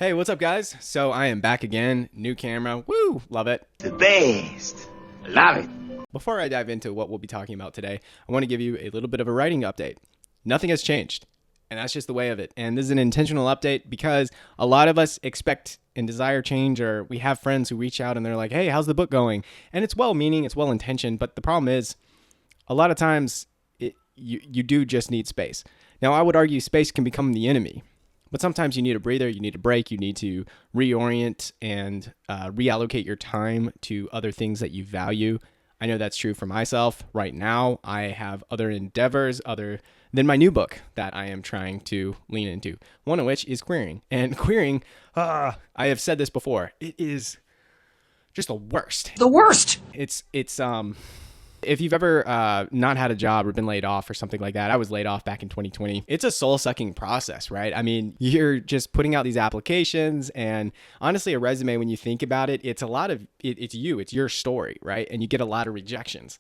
Hey, what's up, guys? So I am back again, new camera, woo, love it. The best. Love it. Before I dive into what we'll be talking about today, I want to give you a little bit of a writing update. Nothing has changed, and that's just the way of it. And this is an intentional update because a lot of us expect and desire change, or we have friends who reach out and they're like, hey, how's the book going? And it's well-meaning, it's well-intentioned, but the problem is a lot of times you do just need space. Now, I would argue space can become the enemy. But sometimes you need a breather, you need a break, you need to reorient and reallocate your time to other things that you value. I know that's true for myself. Right now, I have other endeavors other than my new book that I am trying to lean into, one of which is queering. And queering, I have said this before, it is just the worst. The worst. It's if you've ever not had a job or been laid off or something like that, I was laid off back in 2020. It's a soul-sucking process, right? I mean, you're just putting out these applications, and honestly, a resume, when you think about it, it's a lot of, it's your story, right? And you get a lot of rejections.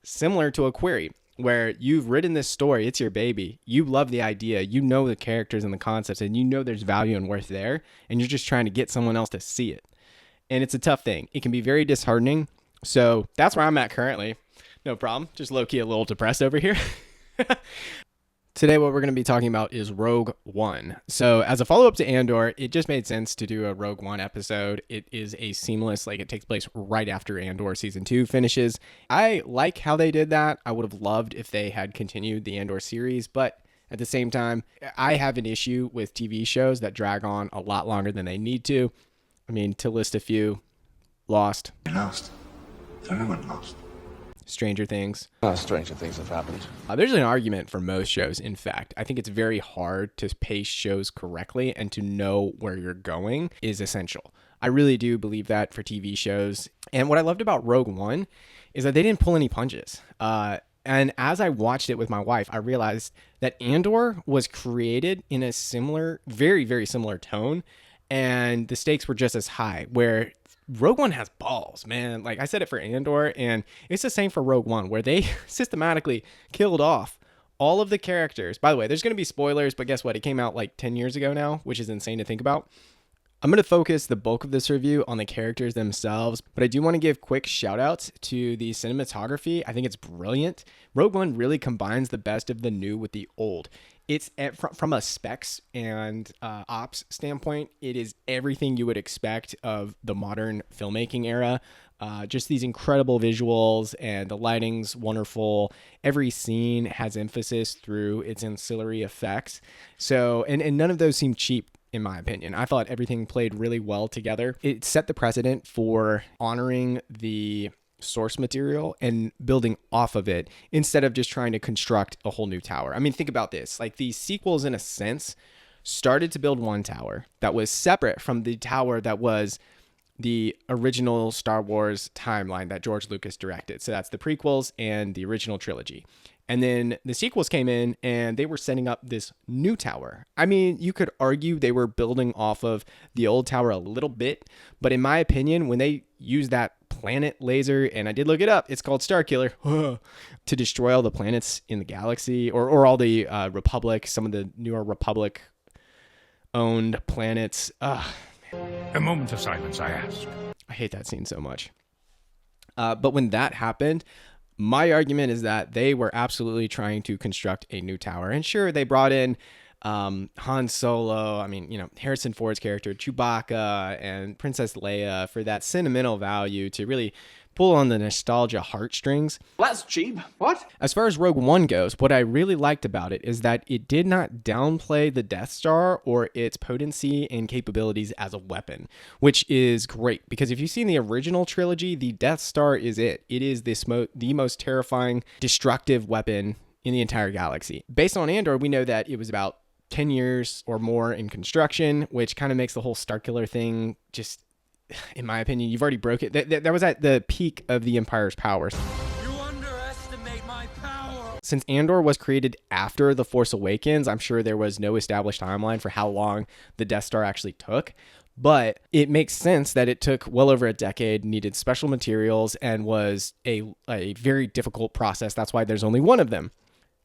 Similar to a query, where you've written this story, it's your baby. You love the idea, you know the characters and the concepts, and you know there's value and worth there, and you're just trying to get someone else to see it. And it's a tough thing. It can be very disheartening. So that's where I'm at currently. No problem. Just low-key a little depressed over here. Today, what we're going to be talking about is Rogue One. So as a follow-up to Andor, it just made sense to do a Rogue One episode. It is a seamless, it takes place right after Andor Season 2 finishes. I like how they did that. I would have loved if they had continued the Andor series, but at the same time, I have an issue with TV shows that drag on a lot longer than they need to. I mean, to list a few, Lost. You lost. Everyone lost. Stranger Things. Stranger things have happened. There's an argument for most shows, in fact. I think it's very hard to pace shows correctly, and to know where you're going is essential. I really do believe that for TV shows. And what I loved about Rogue One is that they didn't pull any punches. And as I watched it with my wife, I realized that Andor was created in a similar, very, very similar tone, and the stakes were just as high, where Rogue One has balls, man. Like I said it for Andor, and it's the same for Rogue One, where they systematically killed off all of the characters. By the way, there's going to be spoilers, but guess what? It came out like 10 years ago now, which is insane to think about. I'm going to focus the bulk of this review on the characters themselves, but I do want to give quick shout outs to the cinematography. I think it's brilliant. Rogue One really combines the best of the new with the old. It's from a specs and ops standpoint, it is everything you would expect of the modern filmmaking era. Just these incredible visuals, and the lighting's wonderful. Every scene has emphasis through its ancillary effects. So, and none of those seem cheap, in my opinion. I thought everything played really well together. It set the precedent for honoring the source material and building off of it instead of just trying to construct a whole new tower. I mean, think about this. Like, these sequels, in a sense, started to build one tower that was separate from the tower that was the original Star Wars timeline that George Lucas directed. So that's the prequels and the original trilogy. And then the sequels came in and they were setting up this new tower. I mean, you could argue they were building off of the old tower a little bit, but in my opinion, when they used that planet laser, and I did look it up, it's called Starkiller, to destroy all the planets in the galaxy, or all the Republic, some of the newer Republic owned planets. A moment of silence, I ask. I hate that scene so much. But when that happened, my argument is that they were absolutely trying to construct a new tower. And sure, they brought in Han Solo, Harrison Ford's character, Chewbacca, and Princess Leia for that sentimental value to really pull on the nostalgia heartstrings. That's cheap. What? As far as Rogue One goes, what I really liked about it is that it did not downplay the Death Star or its potency and capabilities as a weapon, which is great, because if you've seen the original trilogy, the Death Star is it. It is the most terrifying, destructive weapon in the entire galaxy. Based on Andor, we know that it was about 10 years or more in construction, which kind of makes the whole Starkiller thing just, in my opinion, you've already broke it. That was at the peak of the Empire's powers. You underestimate my power. Since Andor was created after The Force Awakens, I'm sure there was no established timeline for how long the Death Star actually took. But it makes sense that it took well over a decade, needed special materials, and was a very difficult process. That's why there's only one of them.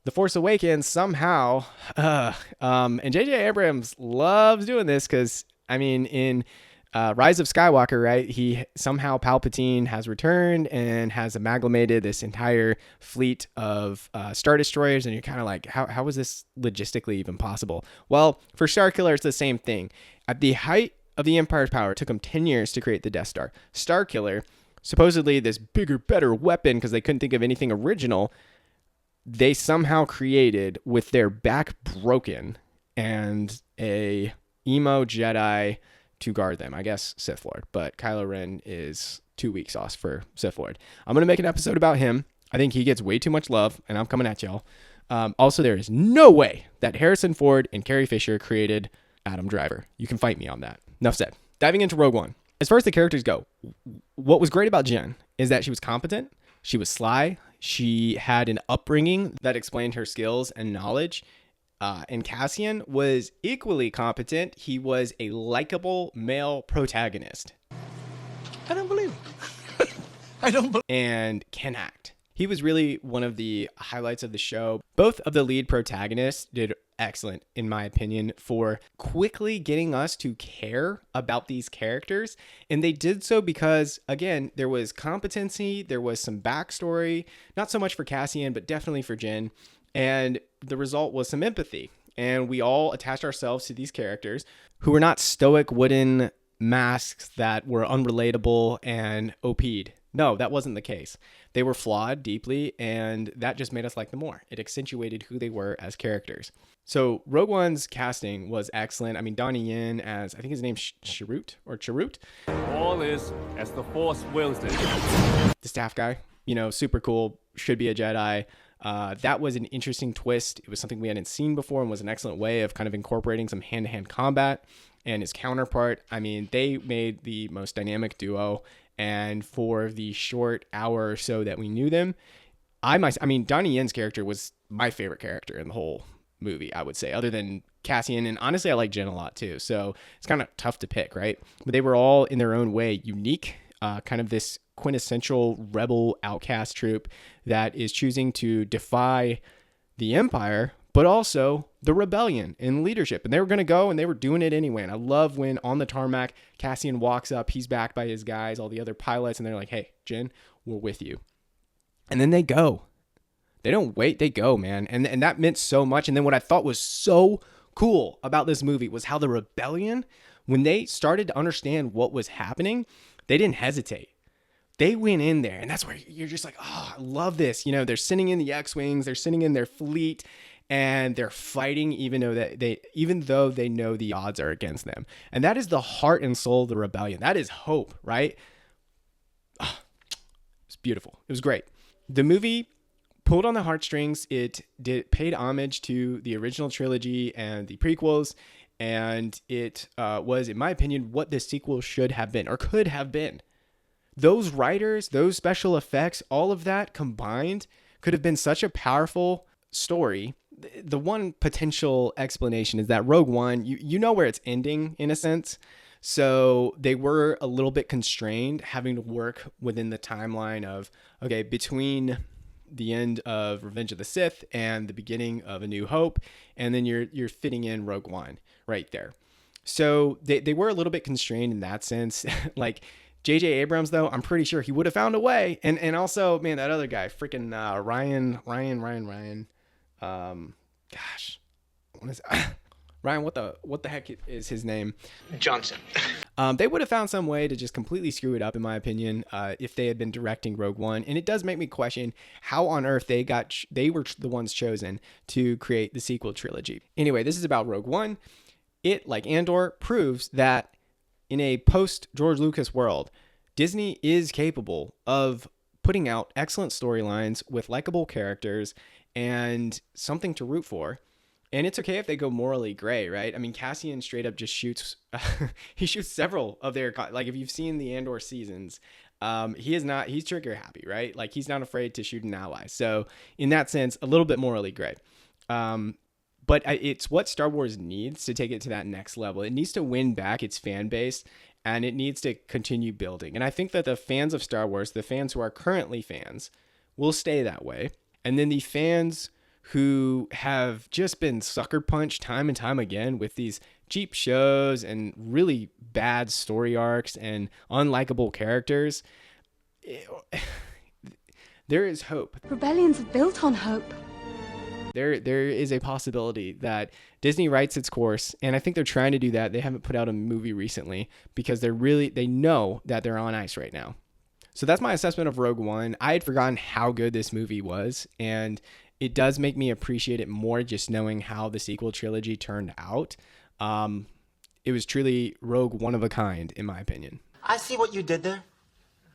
The Force Awakens somehow, and J.J. Abrams loves doing this because I mean, in Rise of Skywalker, right? He somehow Palpatine has returned and has amalgamated this entire fleet of Star Destroyers, and you're kind of like, how is this logistically even possible? Well, for Starkiller, it's the same thing. At the height of the Empire's power, it took them 10 years to create the Death Star. Starkiller, supposedly this bigger, better weapon because they couldn't think of anything original, they somehow created with their back broken and a emo Jedi to guard them. I guess Sith Lord, but Kylo Ren is 2 weeks off for Sith Lord. I'm going to make an episode about him. I think he gets way too much love, and I'm coming at y'all. Also, there is no way that Harrison Ford and Carrie Fisher created Adam Driver. You can fight me on that. Enough said. Diving into Rogue One. As far as the characters go, what was great about Jen is that she was competent, she was sly, she had an upbringing that explained her skills and knowledge. And Cassian was equally competent. He was a likable male protagonist. I don't believe it. I don't believe and can act. He was really one of the highlights of the show. Both of the lead protagonists did excellent, in my opinion, for quickly getting us to care about these characters. And they did so because, again, there was competency, there was some backstory, not so much for Cassian, but definitely for Jen. And the result was some empathy. And we all attached ourselves to these characters who were not stoic wooden masks that were unrelatable and OP'd. No, that wasn't the case. They were flawed deeply, and that just made us like them more. It accentuated who they were as characters. So Rogue One's casting was excellent. I mean, Donnie Yen as, I think his name's Chirrut. All is as the Force wills it. The staff guy, super cool, should be a Jedi. That was an interesting twist. It was something we hadn't seen before and was an excellent way of kind of incorporating some hand-to-hand combat. And his counterpart, I mean, they made the most dynamic duo. And for the short hour or so that we knew them, I mean, Donnie Yen's character was my favorite character in the whole movie, I would say, other than Cassian. And honestly, I like Jen a lot too. So it's kind of tough to pick, right? But they were all in their own way unique, kind of this quintessential rebel outcast troop that is choosing to defy the Empire, but also the rebellion and leadership. And they were going to go, and they were doing it anyway. And I love when on the tarmac, Cassian walks up, he's backed by his guys, all the other pilots, and they're like, hey, Jen, we're with you. And then they go. They don't wait, they go, man. And that meant so much. And then what I thought was so cool about this movie was how the rebellion, when they started to understand what was happening, they didn't hesitate. They went in there, and that's where you're just like, oh, I love this. They're sitting in the X-Wings, they're sitting in their fleet, and they're fighting even though they know the odds are against them. And that is the heart and soul of the rebellion. That is hope, right? Oh, it's beautiful. It was great. The movie pulled on the heartstrings. It paid homage to the original trilogy and the prequels, and it was, in my opinion, what the sequel should have been or could have been. Those writers, those special effects, all of that combined could have been such a powerful story. The one potential explanation is that Rogue One, you know where it's ending in a sense. So they were a little bit constrained having to work within the timeline of, okay, between the end of Revenge of the Sith and the beginning of A New Hope. And then you're fitting in Rogue One right there. So they were a little bit constrained in that sense. Like, J.J. Abrams, though, I'm pretty sure he would have found a way. And also, man, that other guy, freaking Ryan. Gosh, what is Ryan? What the heck is his name? Johnson. They would have found some way to just completely screw it up, in my opinion, if they had been directing Rogue One. And it does make me question how on earth they were the ones chosen to create the sequel trilogy. Anyway, this is about Rogue One. It, like Andor, proves that in a post-George Lucas world, Disney is capable of putting out excellent storylines with likable characters and something to root for. And it's okay if they go morally gray, right? I mean, Cassian straight up just shoots, he shoots several of their, like if you've seen the Andor seasons, he's trigger happy, right? Like he's not afraid to shoot an ally. So in that sense, a little bit morally gray. But it's what Star Wars needs to take it to that next level. It needs to win back its fan base, and it needs to continue building. And I think that the fans of Star Wars, the fans who are currently fans, will stay that way. And then the fans who have just been sucker punched time and time again with these cheap shows and really bad story arcs and unlikable characters, there is hope. Rebellions are built on hope. There is a possibility that Disney writes its course, and I think they're trying to do that. They haven't put out a movie recently because they know that they're on ice right now. So that's my assessment of Rogue One. I had forgotten how good this movie was, and it does make me appreciate it more just knowing how the sequel trilogy turned out. It was truly Rogue One of a kind, in my opinion. I see what you did there.